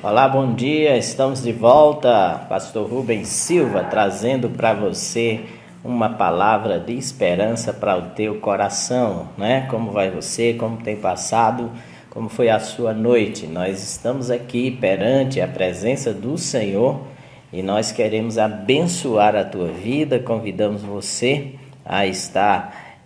Olá, bom dia, estamos de volta, Pastor Rubens Silva, trazendo para você uma palavra de esperança para o teu coração, né? Como vai você, como tem passado, como foi a sua noite? Nós estamos aqui perante a presença do Senhor e nós queremos abençoar a tua vida, convidamos você a estar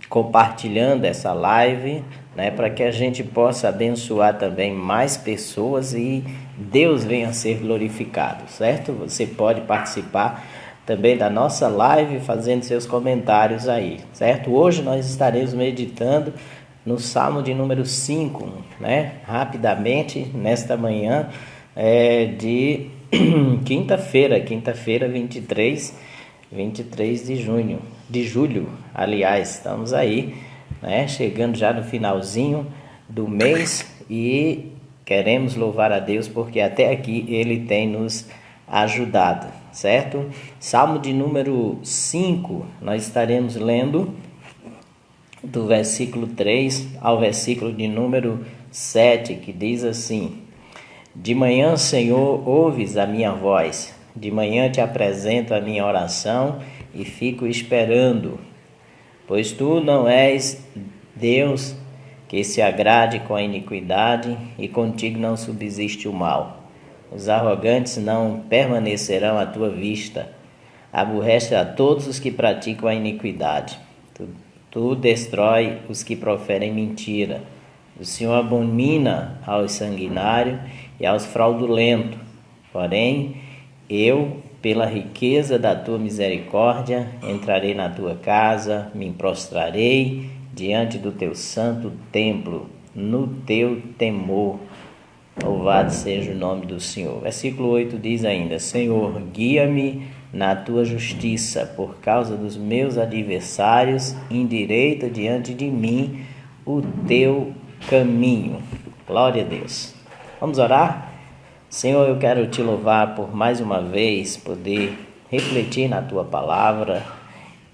compartilhando essa live, né, para que a gente possa abençoar também mais pessoas e Deus venha a ser glorificado, certo? Você pode participar também da nossa live fazendo seus comentários aí, certo? Hoje nós estaremos meditando no Salmo de número 5, né? Rapidamente, nesta manhã de quinta-feira, 23 de julho, aliás, estamos aí, né, chegando já no finalzinho do mês e queremos louvar a Deus porque até aqui Ele tem nos ajudado, certo? Salmo de número 5, nós estaremos lendo do versículo 3 ao versículo de número 7, que diz assim: De manhã, Senhor, ouves a minha voz, de manhã te apresento a minha oração e fico esperando. Pois tu não és Deus que se agrade com a iniquidade e contigo não subsiste o mal. Os arrogantes não permanecerão à tua vista. Aborrece a todos os que praticam a iniquidade. Tu destrói os que proferem mentira. O Senhor abomina aos sanguinários e aos fraudulentos. Porém, eu, pela riqueza da tua misericórdia, entrarei na tua casa, me prostrarei diante do teu santo templo, no teu temor. Louvado seja o nome do Senhor. Versículo 8 diz ainda: Senhor, guia-me na tua justiça, por causa dos meus adversários, endireita diante de mim o teu caminho. Glória a Deus. Vamos orar? Senhor, eu quero te louvar por mais uma vez poder refletir na tua palavra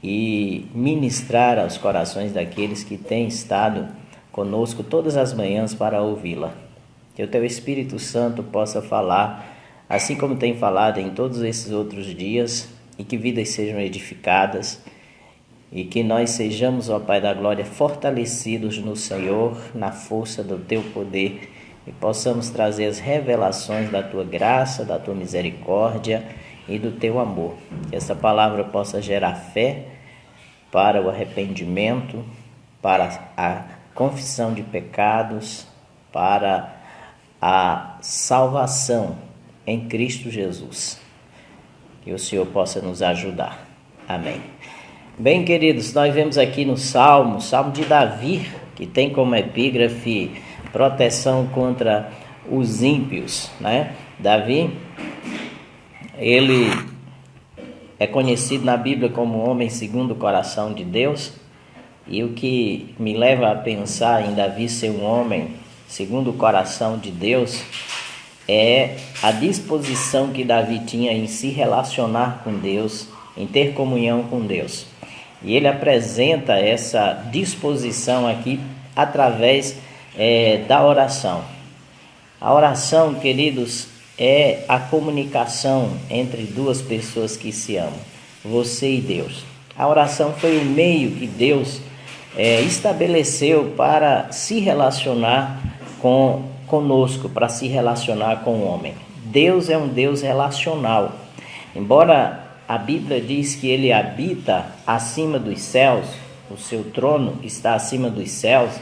e ministrar aos corações daqueles que têm estado conosco todas as manhãs para ouvi-la. Que o teu Espírito Santo possa falar, assim como tem falado em todos esses outros dias, e que vidas sejam edificadas, e que nós sejamos, ó Pai da Glória, fortalecidos no Senhor, na força do teu poder, e possamos trazer as revelações da tua graça, da tua misericórdia e do teu amor. Que essa palavra possa gerar fé para o arrependimento, para a confissão de pecados, para a salvação em Cristo Jesus. Que o Senhor possa nos ajudar. Amém. Bem, queridos, nós vemos aqui no Salmo de Davi, que tem como epígrafe proteção contra os ímpios, né? Davi, ele é conhecido na Bíblia como homem segundo o coração de Deus, e o que me leva a pensar em Davi ser um homem segundo o coração de Deus é a disposição que Davi tinha em se relacionar com Deus, em ter comunhão com Deus. E ele apresenta essa disposição aqui através da oração. A oração, queridos, é a comunicação entre duas pessoas que se amam, você e Deus. A oração foi o meio que Deus estabeleceu para se relacionar conosco, para se relacionar com o homem. Deus é um Deus relacional. Embora a Bíblia diz que ele habita acima dos céus, o seu trono está acima dos céus,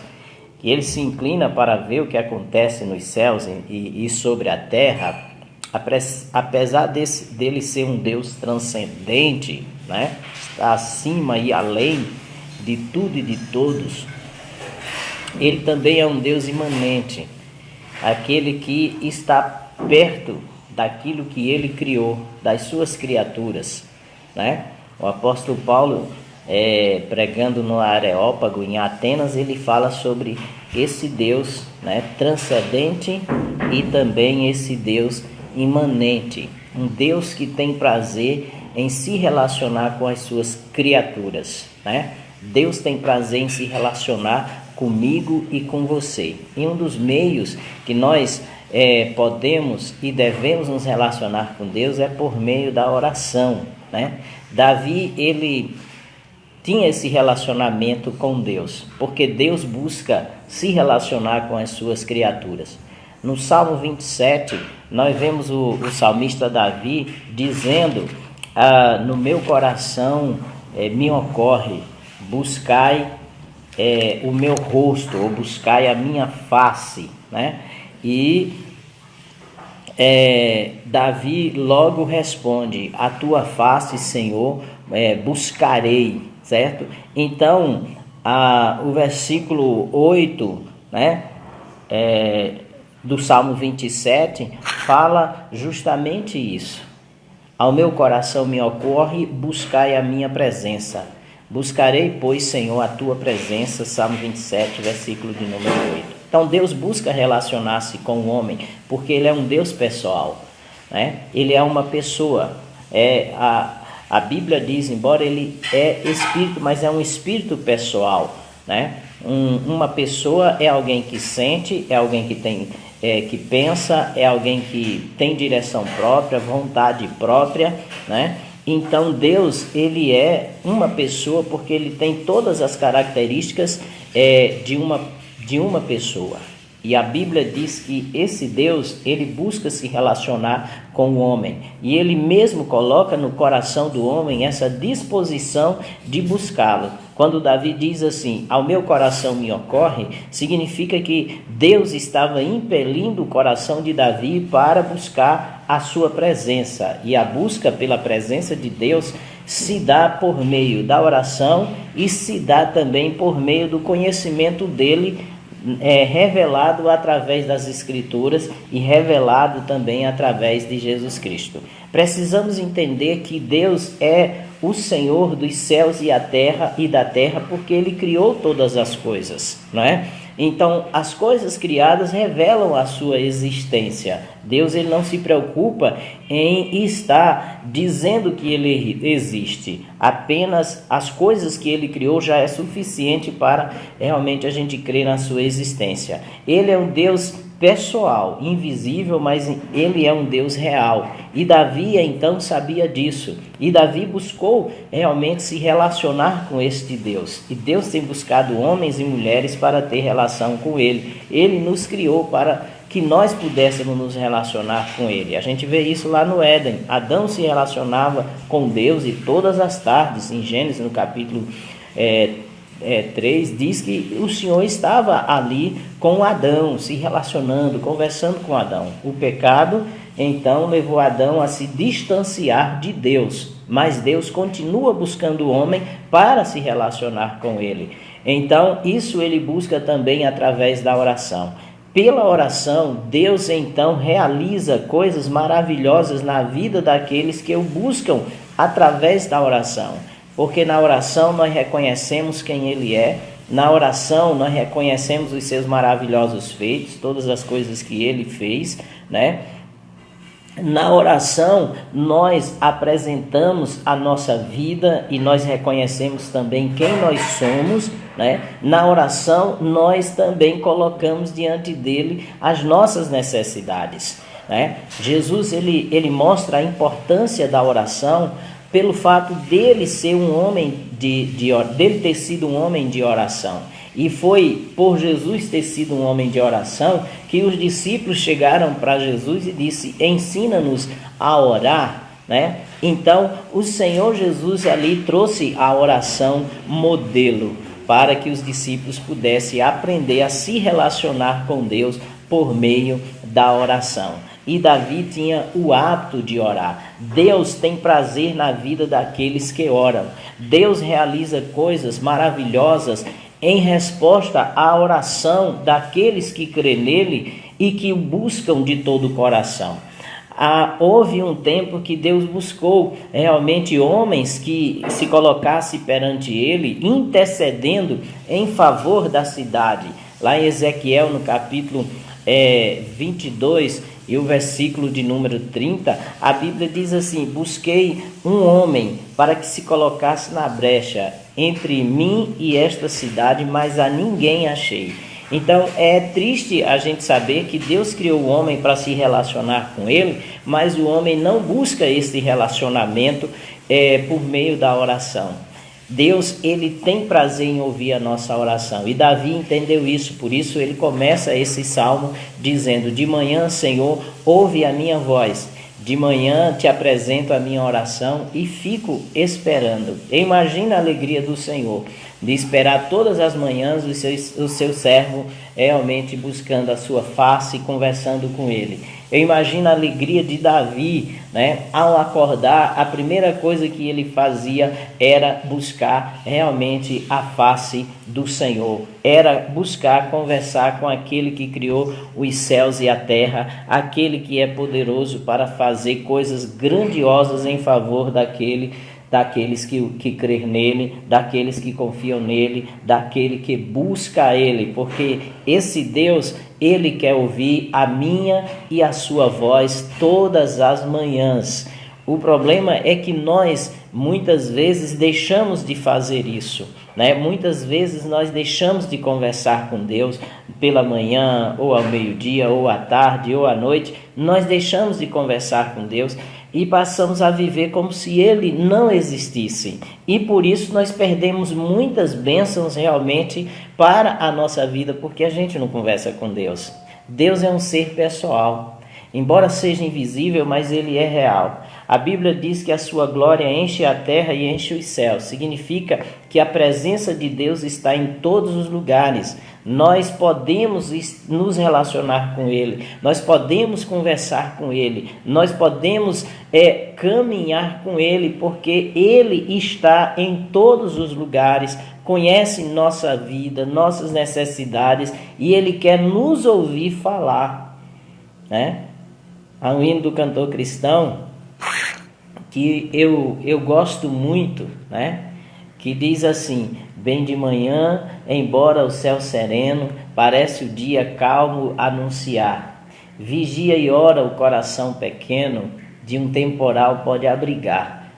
que ele se inclina para ver o que acontece nos céus e sobre a terra, apesar dele ser um Deus transcendente, né? Está acima e além de tudo e de todos, ele também é um Deus imanente, aquele que está perto daquilo que ele criou, das suas criaturas, né? O apóstolo Paulo, pregando no Areópago, em Atenas, ele fala sobre esse Deus, né, transcendente e também esse Deus imanente, um Deus que tem prazer em se relacionar com as suas criaturas, né? Deus tem prazer em se relacionar comigo e com você. E um dos meios que nós podemos e devemos nos relacionar com Deus é por meio da oração, né? Davi, ele tinha esse relacionamento com Deus, porque Deus busca se relacionar com as suas criaturas. No Salmo 27, nós vemos o salmista Davi dizendo: no meu coração me ocorre, buscai o meu rosto, ou buscai a minha face, né? E Davi logo responde: a tua face, Senhor, buscarei, certo? Então, o versículo 8, né, do Salmo 27, fala justamente isso. Ao meu coração me ocorre, buscai a minha presença. Buscarei, pois, Senhor, a tua presença. Salmo 27, versículo de número 8. Então, Deus busca relacionar-se com o homem, porque Ele é um Deus pessoal, né? Ele é uma pessoa. A Bíblia diz, embora Ele é Espírito, mas é um Espírito pessoal, né? Uma pessoa é alguém que sente, é alguém que tem... que pensa, é alguém que tem direção própria, vontade própria, né? Então Deus, Ele é uma pessoa porque Ele tem todas as características de uma pessoa. E a Bíblia diz que esse Deus, Ele busca se relacionar com o homem. E Ele mesmo coloca no coração do homem essa disposição de buscá-lo. Quando Davi diz assim, ao meu coração me ocorre, significa que Deus estava impelindo o coração de Davi para buscar a sua presença. E a busca pela presença de Deus se dá por meio da oração e se dá também por meio do conhecimento dele, revelado através das Escrituras e revelado também através de Jesus Cristo. Precisamos entender que Deus é o Senhor dos céus e da terra, porque Ele criou todas as coisas, não é? Então, as coisas criadas revelam a sua existência. Deus, Ele não se preocupa em estar dizendo que Ele existe. Apenas as coisas que Ele criou já é suficiente para realmente a gente crer na sua existência. Ele é um Deus pessoal, invisível, mas Ele é um Deus real. E Davi, então, sabia disso. E Davi buscou realmente se relacionar com este Deus. E Deus tem buscado homens e mulheres para ter relação com Ele. Ele nos criou para que nós pudéssemos nos relacionar com Ele. A gente vê isso lá no Éden. Adão se relacionava com Deus e todas as tardes, em Gênesis, no capítulo 3, diz que o Senhor estava ali com Adão, se relacionando, conversando com Adão. O pecado, então, levou Adão a se distanciar de Deus, mas Deus continua buscando o homem para se relacionar com ele. Então, isso ele busca também através da oração. Pela oração, Deus então realiza coisas maravilhosas na vida daqueles que o buscam através da oração. Porque na oração nós reconhecemos quem Ele é, na oração nós reconhecemos os seus maravilhosos feitos, todas as coisas que Ele fez, né? Na oração nós apresentamos a nossa vida e nós reconhecemos também quem nós somos, né? Na oração nós também colocamos diante dele as nossas necessidades, né? Jesus ele mostra a importância da oração pelo fato dele ser um homem dele ter sido um homem de oração. E foi por Jesus ter sido um homem de oração que os discípulos chegaram para Jesus e disse: ensina-nos a orar, né? Então, o Senhor Jesus ali trouxe a oração modelo para que os discípulos pudessem aprender a se relacionar com Deus por meio da oração. E Davi tinha o hábito de orar. Deus tem prazer na vida daqueles que oram. Deus realiza coisas maravilhosas em resposta à oração daqueles que crêem nele e que o buscam de todo o coração. Houve um tempo que Deus buscou realmente homens que se colocassem perante ele, intercedendo em favor da cidade. Lá em Ezequiel, no capítulo 22, e o versículo de número 30, a Bíblia diz assim: busquei um homem para que se colocasse na brecha entre mim e esta cidade, mas a ninguém achei. Então é triste a gente saber que Deus criou o homem para se relacionar com ele, mas o homem não busca esse relacionamento por meio da oração. Deus, ele tem prazer em ouvir a nossa oração, e Davi entendeu isso, por isso ele começa esse salmo dizendo: de manhã, Senhor, ouve a minha voz, de manhã te apresento a minha oração e fico esperando. Imagina a alegria do Senhor, de esperar todas as manhãs o seu servo realmente buscando a sua face e conversando com ele. Eu imagino a alegria de Davi, né? Ao acordar, a primeira coisa que ele fazia era buscar realmente a face do Senhor, era buscar conversar com aquele que criou os céus e a terra, aquele que é poderoso para fazer coisas grandiosas em favor daqueles que crê nele, daqueles que confiam nele, daquele que busca ele, porque esse Deus, ele quer ouvir a minha e a sua voz todas as manhãs. O problema é que nós muitas vezes deixamos de fazer isso, né? Muitas vezes nós deixamos de conversar com Deus pela manhã, ou ao meio-dia, ou à tarde, ou à noite. Nós deixamos de conversar com Deus e passamos a viver como se ele não existisse. E por isso nós perdemos muitas bênçãos realmente para a nossa vida, porque a gente não conversa com Deus. Deus é um ser pessoal. Embora seja invisível, mas ele é real. A Bíblia diz que a sua glória enche a terra e enche os céus. Significa que a presença de Deus está em todos os lugares. Nós podemos nos relacionar com ele, nós podemos conversar com ele, nós podemos caminhar com ele, porque ele está em todos os lugares, conhece nossa vida, nossas necessidades, e ele quer nos ouvir falar, né? Há um hino do cantor cristão que eu gosto muito, né? Que diz assim: bem de manhã, embora o céu sereno, parece o dia calmo anunciar. Vigia e ora o coração pequeno, de um temporal pode abrigar.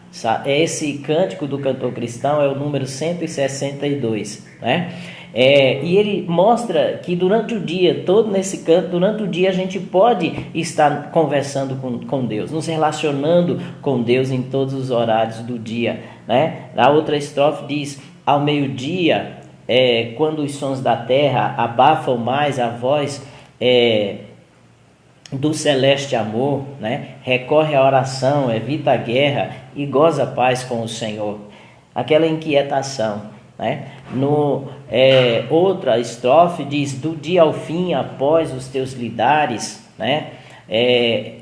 Esse cântico do cantor cristão é o número 162, né? E ele mostra que durante o dia, todo nesse canto, durante o dia a gente pode estar conversando com Deus, nos relacionando com Deus em todos os horários do dia, né? A outra estrofe diz: ao meio-dia, quando os sons da terra abafam mais a voz do celeste amor, né? Recorre à oração, evita a guerra e goza a paz com o Senhor. Aquela inquietação, né? Outra estrofe diz: do dia ao fim, após os teus lidares, né?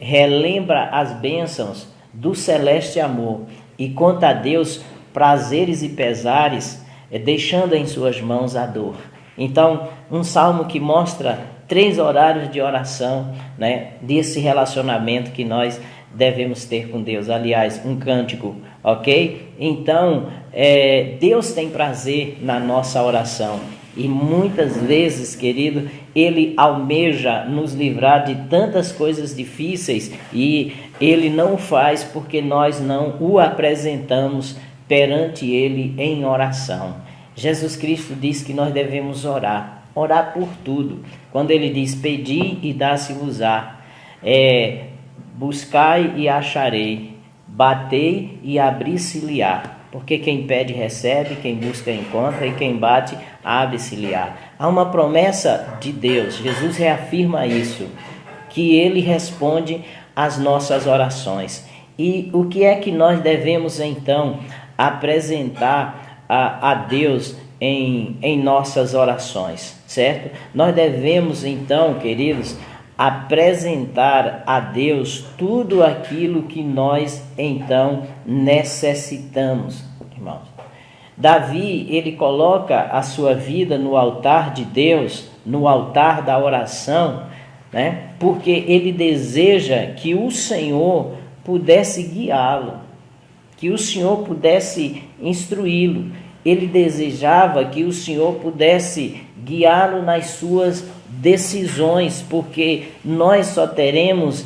Relembra as bênçãos do celeste amor e conta a Deus prazeres e pesares, deixando em suas mãos a dor. Então, um salmo que mostra 3 horários de oração, né? Desse relacionamento que nós devemos ter com Deus. Aliás, um cântico, ok? Então, Deus tem prazer na nossa oração. E muitas vezes, querido, ele almeja nos livrar de tantas coisas difíceis e ele não o faz porque nós não o apresentamos perante ele em oração. Jesus Cristo diz que nós devemos orar por tudo. Quando ele diz: pedi e dá-se-vos-á, buscai e acharei, batei e abri-se-lhe-á. Porque quem pede recebe, quem busca encontra, e quem bate abre-se-lhe-á. Há uma promessa de Deus, Jesus reafirma isso, que ele responde às nossas orações. E o que é que nós devemos então apresentar a Deus em nossas orações, certo? Nós devemos então, queridos, apresentar a Deus tudo aquilo que nós então necessitamos, irmãos. Davi, ele coloca a sua vida no altar de Deus, no altar da oração, né? Porque ele deseja que o Senhor pudesse guiá-lo, que o Senhor pudesse instruí-lo. Ele desejava que o Senhor pudesse guiá-lo nas suas decisões, porque nós só teremos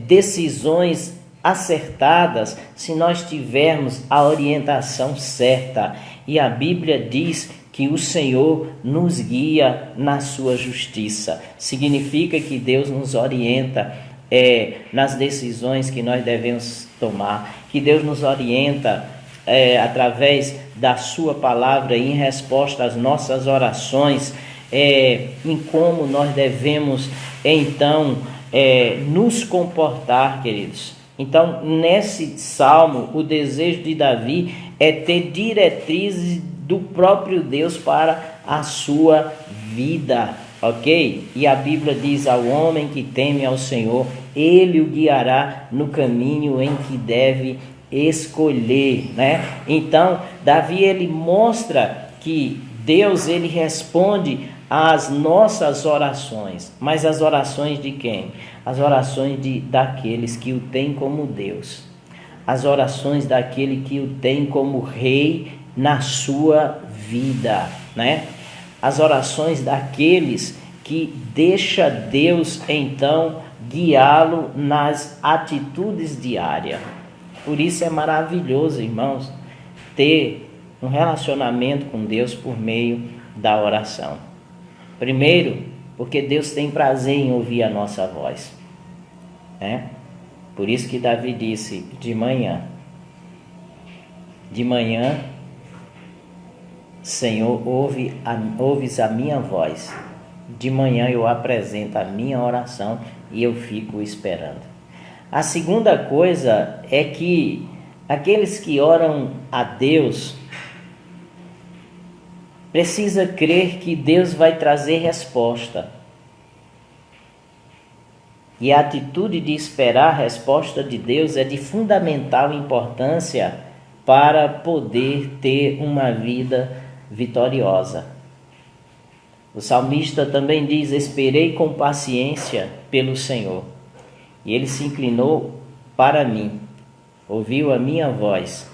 decisões acertadas se nós tivermos a orientação certa. E a Bíblia diz que o Senhor nos guia na sua justiça. Significa que Deus nos orienta nas decisões que nós devemos tomar, que Deus nos orienta através da sua palavra em resposta às nossas orações, em como nós devemos então nos comportar, queridos. Então, nesse salmo, o desejo de Davi é ter diretrizes do próprio Deus para a sua vida, ok? E a Bíblia diz: ao homem que teme ao Senhor, ele o guiará no caminho em que deve escolher, né? Então, Davi, ele mostra que Deus, ele responde às nossas orações. Mas as orações de quem? As orações daqueles que o têm como Deus. As orações daquele que o tem como rei na sua vida, né? As orações daqueles que deixa Deus então guiá-lo nas atitudes diárias. Por isso é maravilhoso, irmãos, ter um relacionamento com Deus por meio da oração. Primeiro, porque Deus tem prazer em ouvir a nossa voz, né? Por isso que Davi disse: de manhã, Senhor, ouves a minha voz. De manhã eu apresento a minha oração e eu fico esperando. A segunda coisa é que aqueles que oram a Deus precisa crer que Deus vai trazer resposta. E a atitude de esperar a resposta de Deus é de fundamental importância para poder ter uma vida vitoriosa. O salmista também diz: esperei com paciência pelo Senhor, e ele se inclinou para mim, ouviu a minha voz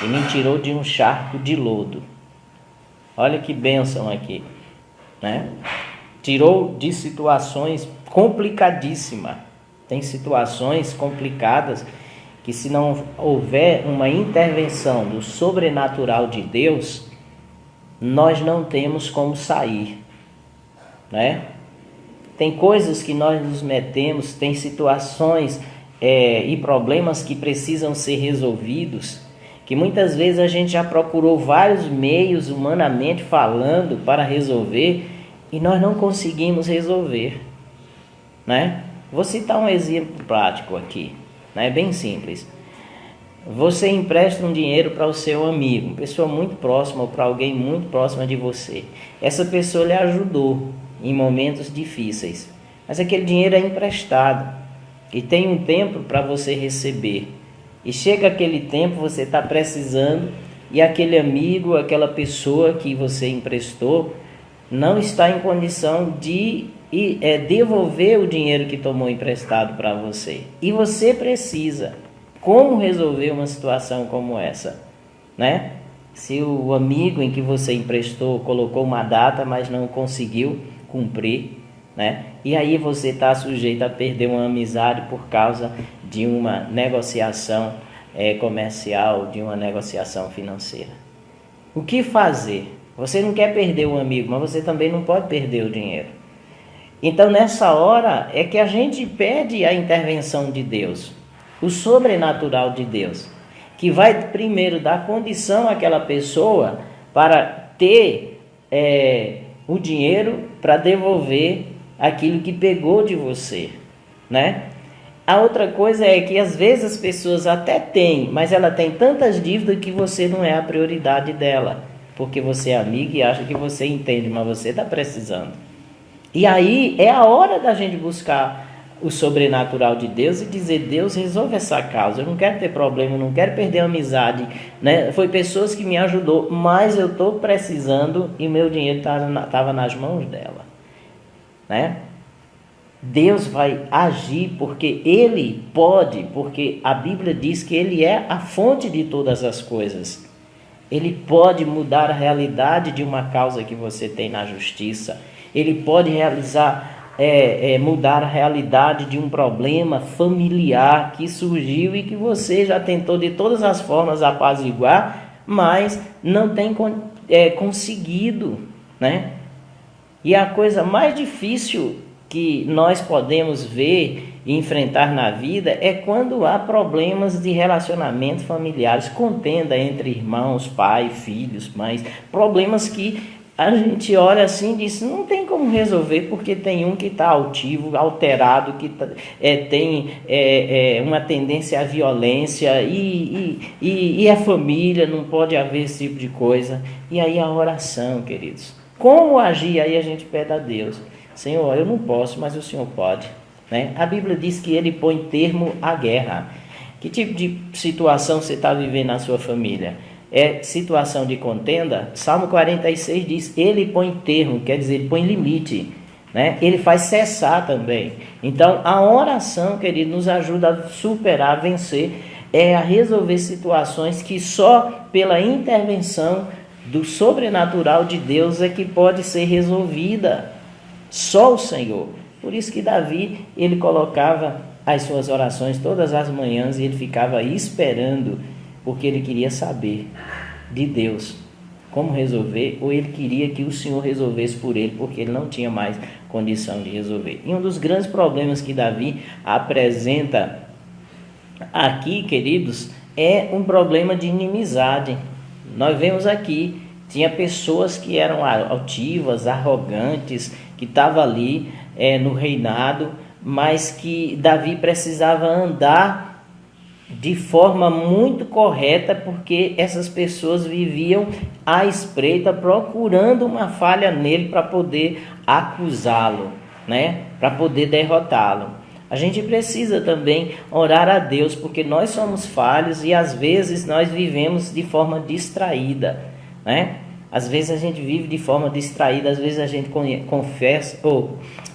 e me tirou de um charco de lodo. Olha que bênção aqui, né? Tirou de situações complicadíssimas. Tem situações complicadas que, se não houver uma intervenção do sobrenatural de Deus, nós não temos como sair, né? Tem coisas que nós nos metemos, tem situações e problemas que precisam ser resolvidos, que muitas vezes a gente já procurou vários meios, humanamente falando, para resolver, e nós não conseguimos resolver, né? Vou citar um exemplo prático aqui, né? Bem simples. Você empresta um dinheiro para o seu amigo, uma pessoa muito próxima, ou para alguém muito próxima de você. Essa pessoa lhe ajudou em momentos difíceis, mas aquele dinheiro é emprestado e tem um tempo para você receber. E chega aquele tempo, você está precisando, e aquele amigo, aquela pessoa que você emprestou, não está em condição de devolver o dinheiro que tomou emprestado para você. E você precisa. Como resolver uma situação como essa, né? Se o amigo em que você emprestou colocou uma data, mas não conseguiu cumprir, né? E aí você está sujeito a perder uma amizade por causa de uma negociação comercial, de uma negociação financeira. O que fazer? Você não quer perder o amigo, mas você também não pode perder o dinheiro. Então, nessa hora é que a gente pede a intervenção de Deus, o sobrenatural de Deus, que vai primeiro dar condição àquela pessoa para ter o dinheiro para devolver aquilo que pegou de você, né? A outra coisa é que às vezes as pessoas até têm, mas ela tem tantas dívidas que você não é a prioridade dela, porque você é amigo e acha que você entende, mas você está precisando. E aí é a hora da gente buscar o sobrenatural de Deus e dizer: Deus, resolve essa causa, eu não quero ter problema, eu não quero perder a amizade, né? Foi pessoas que me ajudou, mas eu estou precisando e meu dinheiro estava nas mãos dela, né? Deus vai agir porque Ele pode, porque a Bíblia diz que Ele é a fonte de todas as coisas. Ele pode mudar a realidade de uma causa que você tem na justiça. Ele pode realizar mudar a realidade de um problema familiar que surgiu e que você já tentou de todas as formas apaziguar, mas não tem conseguido, né? E a coisa mais difícil que nós podemos ver e enfrentar na vida é quando há problemas de relacionamentos familiares, contenda entre irmãos, pai, filhos, mães, problemas que a gente olha assim e diz, não tem como resolver, porque tem um que está altivo, alterado, que tem uma tendência à violência, e a família, não pode haver esse tipo de coisa. E aí a oração, queridos. Como agir? Aí a gente pede a Deus, Senhor, eu não posso, mas o Senhor pode. Né? A Bíblia diz que Ele põe termo à guerra. Que tipo de situação você está vivendo na sua família? É situação de contenda? Salmo 46 diz, Ele põe termo, quer dizer, Ele põe limite. Né? Ele faz cessar também. Então, a oração, querido, nos ajuda a superar, a vencer, a resolver situações que só pela intervenção do sobrenatural de Deus é que pode ser resolvida. Só o Senhor. Por isso que Davi, ele colocava as suas orações todas as manhãs e ele ficava esperando, porque ele queria saber de Deus como resolver, ou ele queria que o Senhor resolvesse por ele, porque ele não tinha mais condição de resolver. E um dos grandes problemas que Davi apresenta aqui, queridos, é um problema de inimizade. Nós vemos aqui, tinha pessoas que eram altivas, arrogantes, que estavam ali no reinado, mas que Davi precisava andar de forma muito correta, porque essas pessoas viviam à espreita, procurando uma falha nele para poder acusá-lo, né? Para poder derrotá-lo. A gente precisa também orar a Deus, porque nós somos falhos e às vezes nós vivemos de forma distraída, né? Às vezes a gente vive de forma distraída, às vezes a gente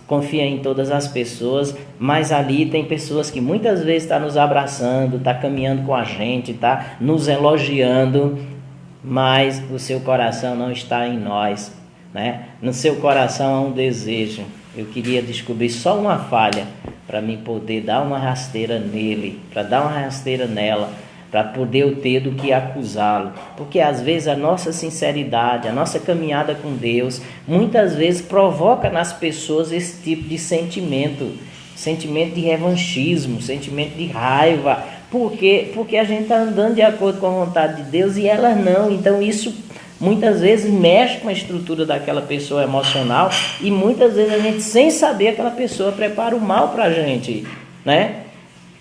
confia em todas as pessoas, mas ali tem pessoas que muitas vezes estão nos abraçando, estão caminhando com a gente, estão nos elogiando, mas o seu coração não está em nós, né? No seu coração há um desejo. Eu queria descobrir só uma falha para mim poder dar uma rasteira nele, para dar uma rasteira nela, para poder eu ter do que acusá-lo. Porque às vezes a nossa sinceridade, a nossa caminhada com Deus, muitas vezes provoca nas pessoas esse tipo de sentimento de revanchismo, sentimento de raiva. Por quê? Porque a gente está andando de acordo com a vontade de Deus e elas não. Então isso muitas vezes mexe com a estrutura daquela pessoa emocional e muitas vezes a gente, sem saber, aquela pessoa prepara o mal para a gente, né?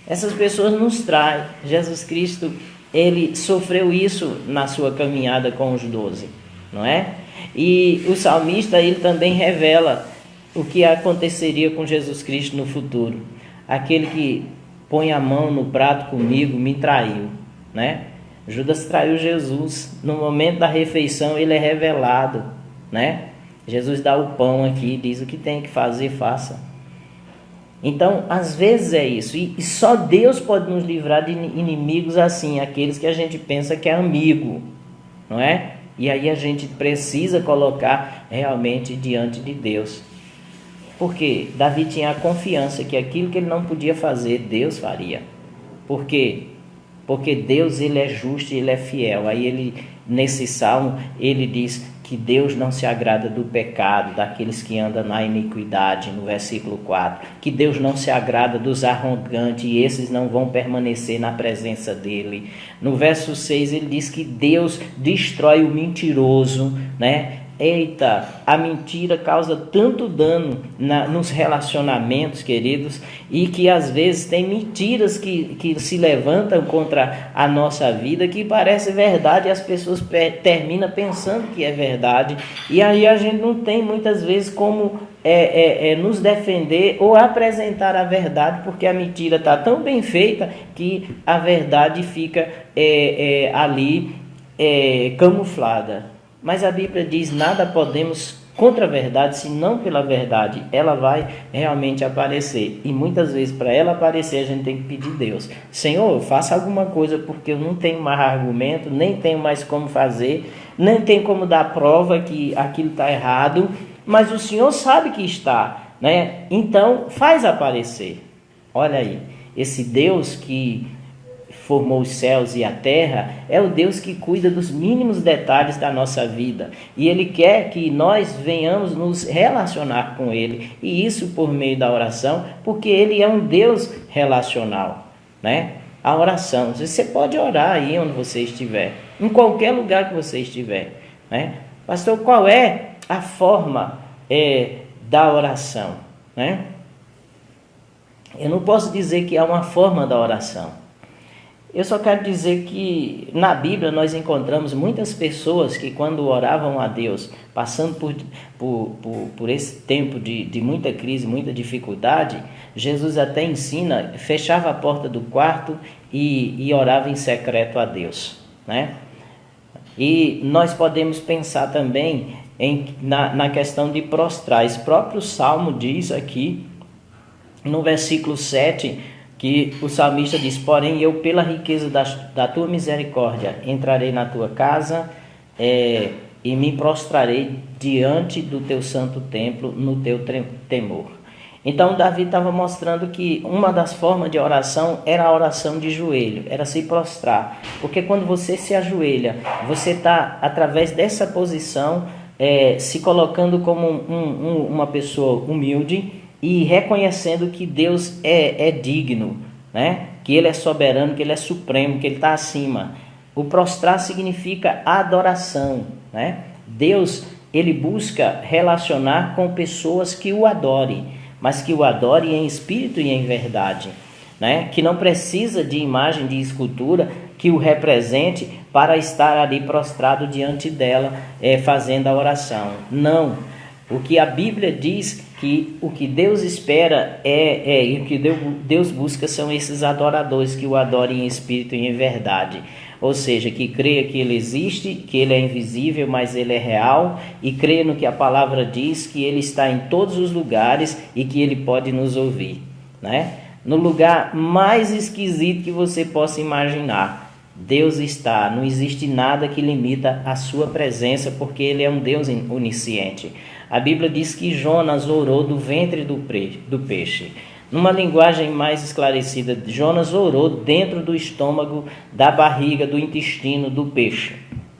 Essas pessoas nos traem. Jesus Cristo, ele sofreu isso na sua caminhada com os 12, não é? E o salmista, ele também revela o que aconteceria com Jesus Cristo no futuro. Aquele que põe a mão no prato comigo me traiu, né? Judas traiu Jesus. No momento da refeição, ele é revelado, né? Jesus dá o pão aqui, diz o que tem que fazer, faça. Então, às vezes é isso, e só Deus pode nos livrar de inimigos assim, aqueles que a gente pensa que é amigo, não é? E aí a gente precisa colocar realmente diante de Deus. Porque Davi tinha a confiança que aquilo que ele não podia fazer, Deus faria. Por quê? Porque Deus, ele é justo e ele é fiel. Aí ele, nesse salmo, ele diz que Deus não se agrada do pecado, daqueles que andam na iniquidade, no versículo 4. Que Deus não se agrada dos arrogantes e esses não vão permanecer na presença dele. No verso 6 ele diz que Deus destrói o mentiroso, né? Eita, a mentira causa tanto dano nos relacionamentos, queridos, e que às vezes tem mentiras que se levantam contra a nossa vida, que parece verdade e as pessoas terminam pensando que é verdade, e aí a gente não tem muitas vezes como nos defender ou apresentar a verdade, porque a mentira está tão bem feita que a verdade fica ali camuflada. Mas a Bíblia diz, nada podemos contra a verdade, senão pela verdade. Ela vai realmente aparecer. E muitas vezes, para ela aparecer, a gente tem que pedir a Deus: Senhor, faça alguma coisa, porque eu não tenho mais argumento, nem tenho mais como fazer, nem tenho como dar prova que aquilo está errado. Mas o Senhor sabe que está. né? Então, faz aparecer. Olha aí, esse Deus que formou os céus e a terra é o Deus que cuida dos mínimos detalhes da nossa vida. E Ele quer que nós venhamos nos relacionar com Ele. E isso por meio da oração, porque Ele é um Deus relacional, né? A oração, você pode orar aí onde você estiver, em qualquer lugar que você estiver, né? Pastor, qual é a forma da oração, né? Eu não posso dizer que há uma forma da oração. Eu só quero dizer que na Bíblia nós encontramos muitas pessoas que quando oravam a Deus, passando por esse tempo de muita crise, muita dificuldade, Jesus até ensina, fechava a porta do quarto e orava em secreto a Deus, né? E nós podemos pensar também na questão de prostrar. Esse próprio Salmo diz aqui, no versículo 7, que o salmista diz: porém eu pela riqueza da tua misericórdia entrarei na tua casa e me prostrarei diante do teu santo templo no teu temor. Então Davi estava mostrando que uma das formas de oração era a oração de joelho, era se prostrar, porque quando você se ajoelha, você está através dessa posição se colocando como uma pessoa humilde e reconhecendo que Deus é digno, né? Que Ele é soberano, que Ele é supremo, que Ele está acima. O prostrar significa adoração, né? Deus, Ele busca relacionar com pessoas que o adorem, mas que o adorem em espírito e em verdade, né? Que não precisa de imagem, de escultura que o represente para estar ali prostrado diante dela, fazendo a oração. Não. O que a Bíblia diz que o que Deus espera e o que Deus busca são esses adoradores que o adorem em espírito e em verdade. Ou seja, que creia que Ele existe, que Ele é invisível, mas Ele é real, e creia no que a palavra diz, que Ele está em todos os lugares e que Ele pode nos ouvir, né? No lugar mais esquisito que você possa imaginar, Deus está. Não existe nada que limita a sua presença, porque Ele é um Deus onisciente. A Bíblia diz que Jonas orou do ventre do peixe. Numa linguagem mais esclarecida, Jonas orou dentro do estômago, da barriga, do intestino do peixe,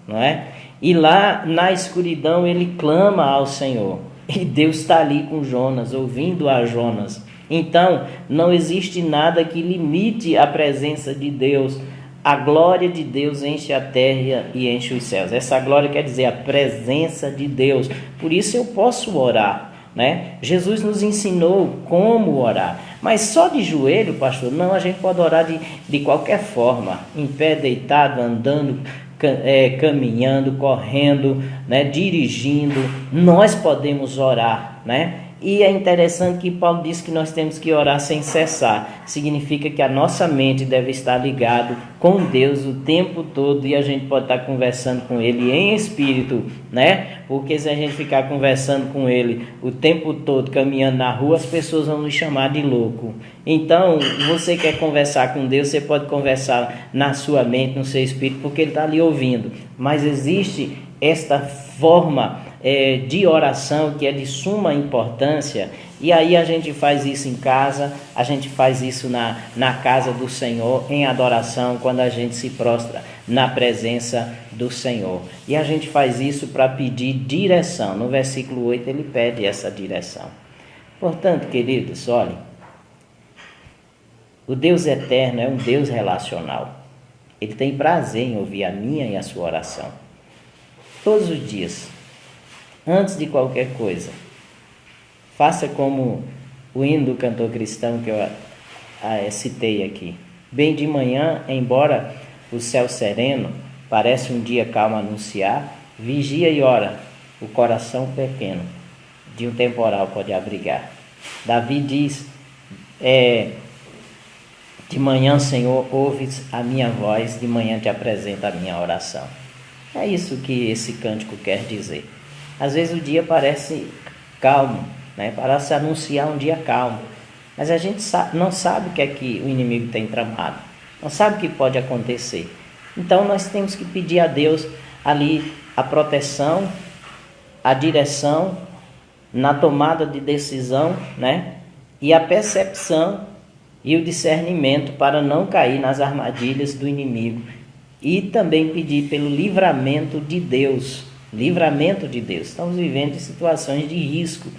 não é? E lá na escuridão ele clama ao Senhor. E Deus está ali com Jonas, ouvindo a Jonas. Então, não existe nada que limite a presença de Deus. A glória de Deus enche a terra e enche os céus. Essa glória quer dizer a presença de Deus. Por isso eu posso orar, né? Jesus nos ensinou como orar. Mas só de joelho, pastor? Não, a gente pode orar de qualquer forma. Em pé, deitado, andando, caminhando, correndo, né? Dirigindo. Nós podemos orar, né? E é interessante que Paulo diz que nós temos que orar sem cessar. Significa que a nossa mente deve estar ligada com Deus o tempo todo, e a gente pode estar conversando com Ele em espírito, né? Porque se a gente ficar conversando com Ele o tempo todo, caminhando na rua, as pessoas vão nos chamar de louco. Então, você quer conversar com Deus, você pode conversar na sua mente, no seu espírito, porque Ele está ali ouvindo. Mas existe esta forma de oração que é de suma importância, e aí a gente faz isso em casa, a gente faz isso na casa do Senhor, em adoração, quando a gente se prostra na presença do Senhor. E a gente faz isso para pedir direção. No versículo 8 ele pede essa direção. Portanto, queridos, olhem, o Deus eterno é um Deus relacional. Ele tem prazer em ouvir a minha e a sua oração. Todos os dias. Antes de qualquer coisa, faça como o hino do cantor cristão que eu citei aqui. Bem de manhã, embora o céu sereno parece um dia calmo anunciar, vigia e ora, o coração pequeno de um temporal pode abrigar. Davi diz, de manhã, Senhor, ouves a minha voz, de manhã te apresento a minha oração. É isso que esse cântico quer dizer. Às vezes o dia parece calmo, né? Parece anunciar um dia calmo. Mas a gente não sabe o que é que o inimigo tem tramado. Não sabe o que pode acontecer. Então nós temos que pedir a Deus ali a proteção, a direção na tomada de decisão, né? E a percepção e o discernimento para não cair nas armadilhas do inimigo. E também pedir pelo livramento de Deus. Livramento de Deus. Estamos vivendo em situações de risco,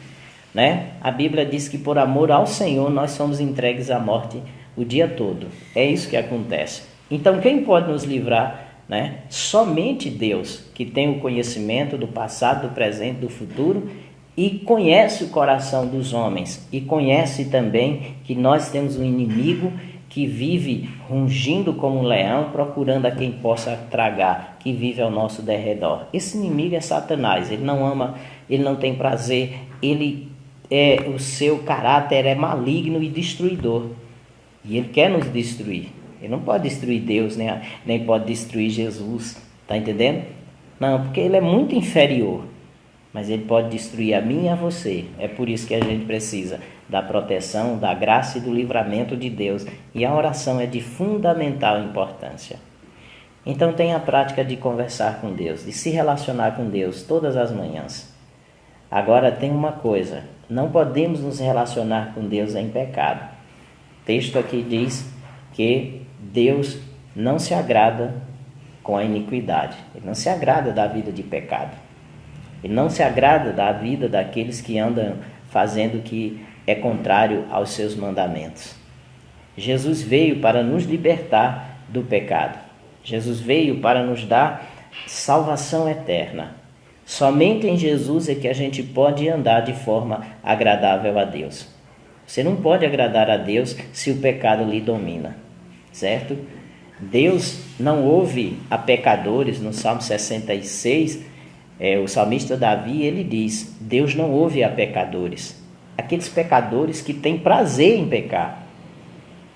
né? A Bíblia diz que por amor ao Senhor nós somos entregues à morte o dia todo. É isso que acontece. Então quem pode nos livrar, né? Somente Deus, que tem o conhecimento do passado, do presente, do futuro e conhece o coração dos homens. E conhece também que nós temos um inimigo que vive rungindo como um leão, procurando a quem possa tragar, que vive ao nosso derredor. Esse inimigo é Satanás, ele não ama, ele não tem prazer, o seu caráter é maligno e destruidor. E ele quer nos destruir. Ele não pode destruir Deus, nem pode destruir Jesus, tá entendendo? Não, porque ele é muito inferior. Mas ele pode destruir a mim e a você. É por isso que a gente precisa da proteção, da graça e do livramento de Deus. E a oração é de fundamental importância. Então tenha a prática de conversar com Deus, de se relacionar com Deus todas as manhãs. Agora tem uma coisa, não podemos nos relacionar com Deus em pecado. O texto aqui diz que Deus não se agrada com a iniquidade. Ele não se agrada da vida de pecado. Ele não se agrada da vida daqueles que andam fazendo o que é contrário aos seus mandamentos. Jesus veio para nos libertar do pecado. Jesus veio para nos dar salvação eterna. Somente em Jesus é que a gente pode andar de forma agradável a Deus. Você não pode agradar a Deus se o pecado lhe domina, certo? Deus não ouve a pecadores. No Salmo 66, o salmista Davi, ele diz: Deus não ouve a pecadores, aqueles pecadores que têm prazer em pecar.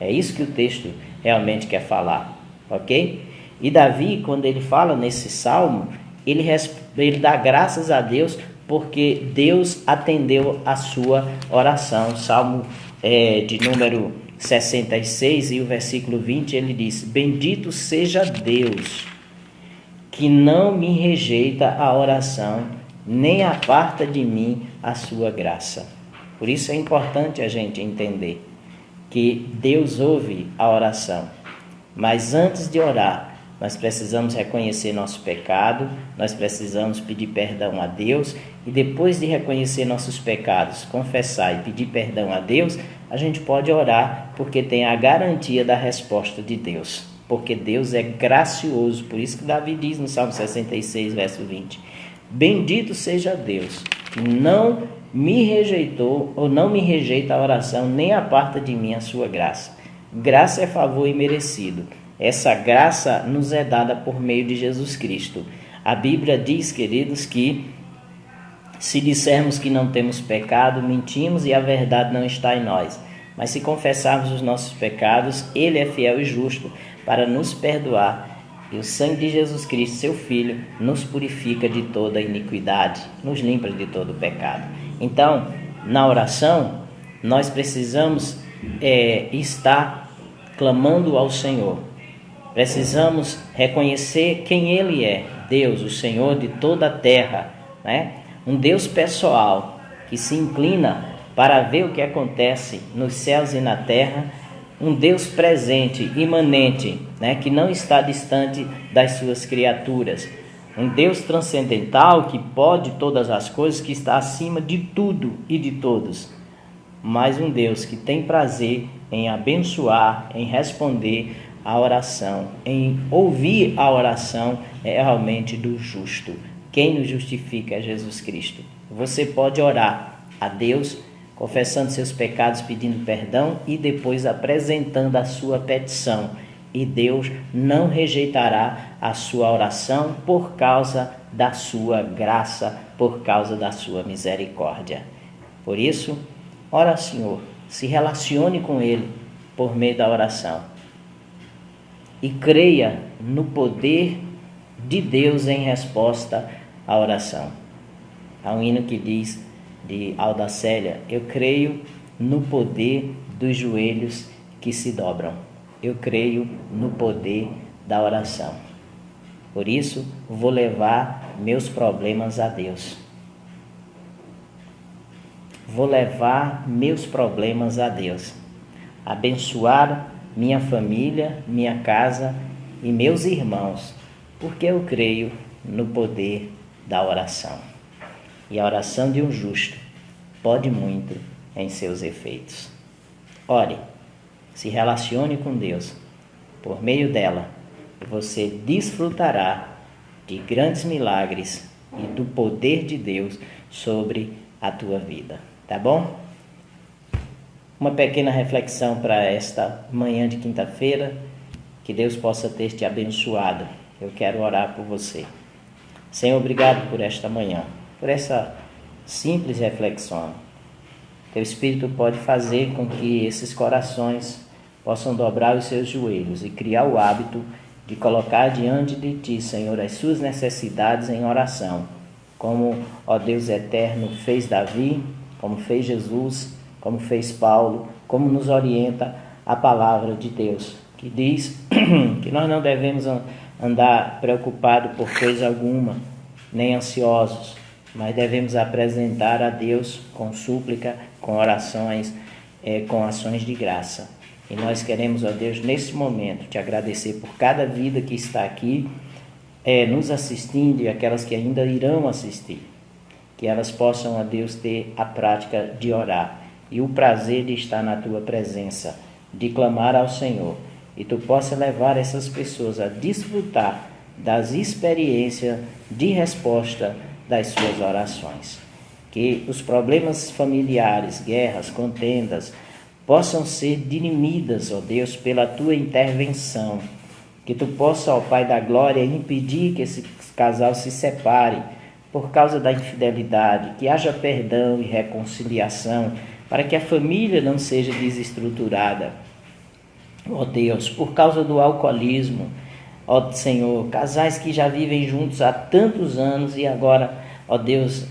É isso que o texto realmente quer falar, ok? E Davi, quando ele fala nesse salmo, ele dá graças a Deus porque Deus atendeu a sua oração. Salmo de número 66 e o versículo 20, ele diz: Bendito seja Deus, que não me rejeita a oração, nem aparta de mim a sua graça. Por isso é importante a gente entender que Deus ouve a oração. Mas antes de orar, nós precisamos reconhecer nosso pecado, nós precisamos pedir perdão a Deus, e depois de reconhecer nossos pecados, confessar e pedir perdão a Deus, a gente pode orar, porque tem a garantia da resposta de Deus. Porque Deus é gracioso. Por isso que Davi diz no Salmo 66, verso 20: Bendito seja Deus, que não me rejeitou ou não me rejeita a oração, nem aparta de mim a sua graça. Graça é favor imerecido. Essa graça nos é dada por meio de Jesus Cristo. A Bíblia diz, queridos, que se dissermos que não temos pecado, mentimos e a verdade não está em nós. Mas se confessarmos os nossos pecados, Ele é fiel e justo para nos perdoar. E o sangue de Jesus Cristo, seu Filho, nos purifica de toda iniquidade, nos limpa de todo pecado. Então, na oração, nós precisamos estar clamando ao Senhor. Precisamos reconhecer quem Ele é, Deus, o Senhor de toda a terra, né? Um Deus pessoal que se inclina para ver o que acontece nos céus e na terra, um Deus presente, imanente, né, que não está distante das suas criaturas, um Deus transcendental que pode todas as coisas, que está acima de tudo e de todos, mas um Deus que tem prazer em abençoar, em responder a oração, em ouvir a oração realmente do justo. Quem nos justifica é Jesus Cristo. Você pode orar a Deus confessando seus pecados, pedindo perdão e depois apresentando a sua petição. E Deus não rejeitará a sua oração por causa da sua graça, por causa da sua misericórdia. Por isso, ora ao Senhor, se relacione com Ele por meio da oração. E creia no poder de Deus em resposta à oração. Há um hino que diz, de Aldacélia: eu creio no poder dos joelhos que se dobram. Eu creio no poder da oração. Por isso, vou levar meus problemas a Deus. vou levar meus problemas a Deus, abençoar minha família, minha casa e meus irmãos, porque eu creio no poder da oração. E a oração de um justo pode muito em seus efeitos. Ore, se relacione com Deus. Por meio dela, você desfrutará de grandes milagres e do poder de Deus sobre a tua vida. Tá bom? Uma pequena reflexão para esta manhã de quinta-feira. Que Deus possa ter te abençoado. Eu quero orar por você. Senhor, obrigado por esta manhã, por essa simples reflexão. Teu Espírito pode fazer com que esses corações possam dobrar os seus joelhos e criar o hábito de colocar diante de Ti, Senhor, as suas necessidades em oração, como, ó Deus eterno, fez Davi, como fez Jesus, como fez Paulo, como nos orienta a palavra de Deus, que diz que nós não devemos andar preocupados por coisa alguma, nem ansiosos, mas devemos apresentar a Deus com súplica, com orações, com ações de graça. E nós queremos, ó Deus, nesse momento, te agradecer por cada vida que está aqui, nos assistindo e aquelas que ainda irão assistir. Que elas possam, ó Deus, ter a prática de orar e o prazer de estar na tua presença, de clamar ao Senhor. E tu possa levar essas pessoas a desfrutar das experiências de resposta das suas orações. Que os problemas familiares, guerras, contendas, possam ser dirimidas, ó Deus, pela tua intervenção. Que tu possa, ó Pai da glória, impedir que esse casal se separe por causa da infidelidade, que haja perdão e reconciliação, para que a família não seja desestruturada. Ó Deus, por causa do alcoolismo, ó Senhor, casais que já vivem juntos há tantos anos e agora, ó Deus,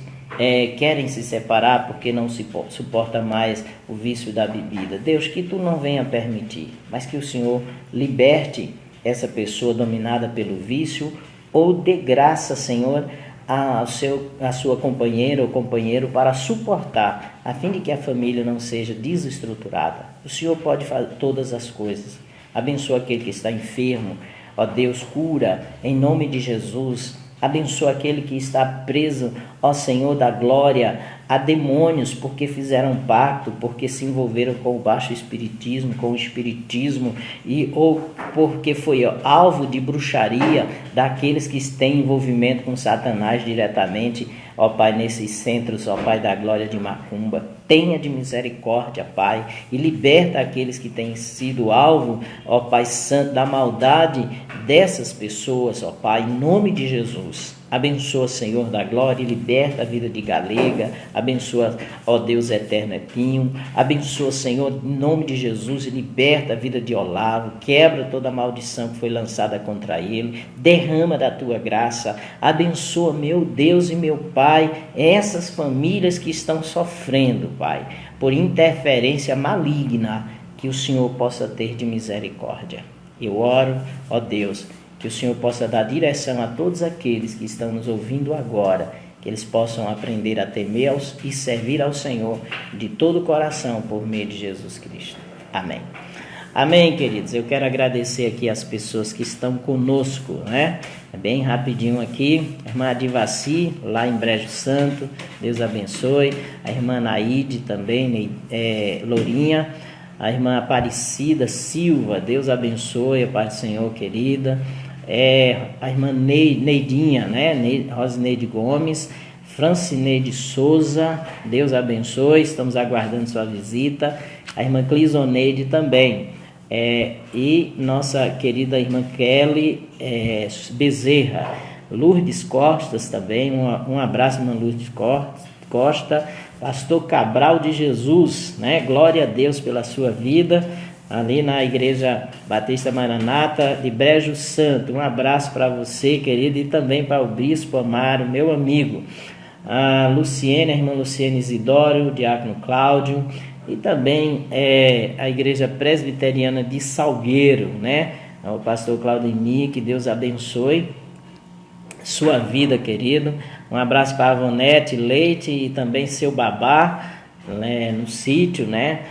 querem se separar porque não se suporta mais o vício da bebida. Deus, que tu não venha permitir, mas que o Senhor liberte essa pessoa dominada pelo vício, ou dê graça, Senhor, a sua companheira ou companheiro para suportar, a fim de que a família não seja desestruturada. O Senhor pode fazer todas as coisas. Abençoa aquele que está enfermo, ó Deus, cura em nome de Jesus. Abençoa aquele que está preso, ó Senhor da glória, a demônios, porque fizeram pacto, porque se envolveram com o baixo espiritismo, com o espiritismo, ou porque foi alvo de bruxaria daqueles que têm envolvimento com Satanás diretamente, ó Pai, nesses centros, ó Pai da glória de Macumba. Tenha de misericórdia, Pai, e liberta aqueles que têm sido alvo, ó Pai Santo, da maldade dessas pessoas, ó Pai, em nome de Jesus. Abençoa, Senhor da glória, e liberta a vida de Galega. Abençoa, ó Deus eterno Epinho. Abençoa, Senhor, em nome de Jesus, e liberta a vida de Olavo. Quebra toda a maldição que foi lançada contra ele. Derrama da tua graça. Abençoa, meu Deus e meu Pai, essas famílias que estão sofrendo, Pai, por interferência maligna, que o Senhor possa ter de misericórdia. Eu oro, ó Deus, que o Senhor possa dar direção a todos aqueles que estão nos ouvindo agora, que eles possam aprender a temer e servir ao Senhor de todo o coração por meio de Jesus Cristo. Amém. Amém, queridos. Eu quero agradecer aqui as pessoas que estão conosco, né? Bem rapidinho aqui, a irmã Adivaci, lá em Brejo Santo, Deus abençoe. A irmã Naide também, Lourinha. A irmã Aparecida Silva, Deus abençoe, a paz do Senhor, querida. A irmã Neidinha, né? Rosineide Gomes, Francineide Souza, Deus abençoe, estamos aguardando sua visita. A irmã Clisoneide também, e nossa querida irmã Kelly Bezerra, Lourdes Costas também, um abraço, irmã Lourdes Costa, pastor Cabral de Jesus, né? Glória a Deus pela sua vida, ali na Igreja Batista Maranata de Brejo Santo. Um abraço para você, querido, e também para o Bispo Amaro, meu amigo. A Luciene, a irmã Luciene Isidório, o diácono Cláudio, e também a Igreja Presbiteriana de Salgueiro, né? O pastor Claudemir, que Deus abençoe sua vida, querido. Um abraço para a Avonete Leite e também seu babá, né, no sítio, né?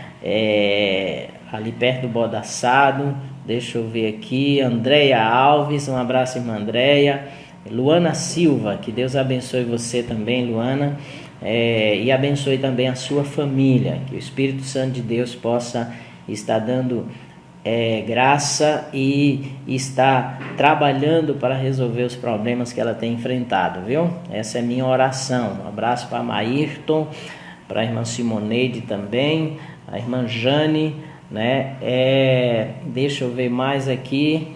Ali perto do Bode Assado. Deixa eu ver aqui. Andréia Alves, um abraço, irmã Andréia. Luana Silva, que Deus abençoe você também, Luana. E abençoe também a sua família. Que o Espírito Santo de Deus possa estar dando graça e está trabalhando para resolver os problemas que ela tem enfrentado, viu? Essa é minha oração. Um abraço para Maírton, para a irmã Simoneide também, a irmã Jane, né? Deixa eu ver mais aqui.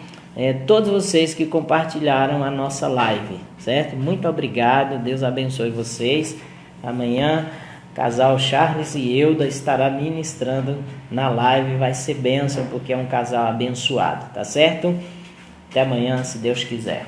Todos vocês que compartilharam a nossa live, certo? Muito obrigado, Deus abençoe vocês. Amanhã casal Charles e Euda estará ministrando na live, vai ser bênção porque é um casal abençoado, tá certo? Até amanhã, se Deus quiser.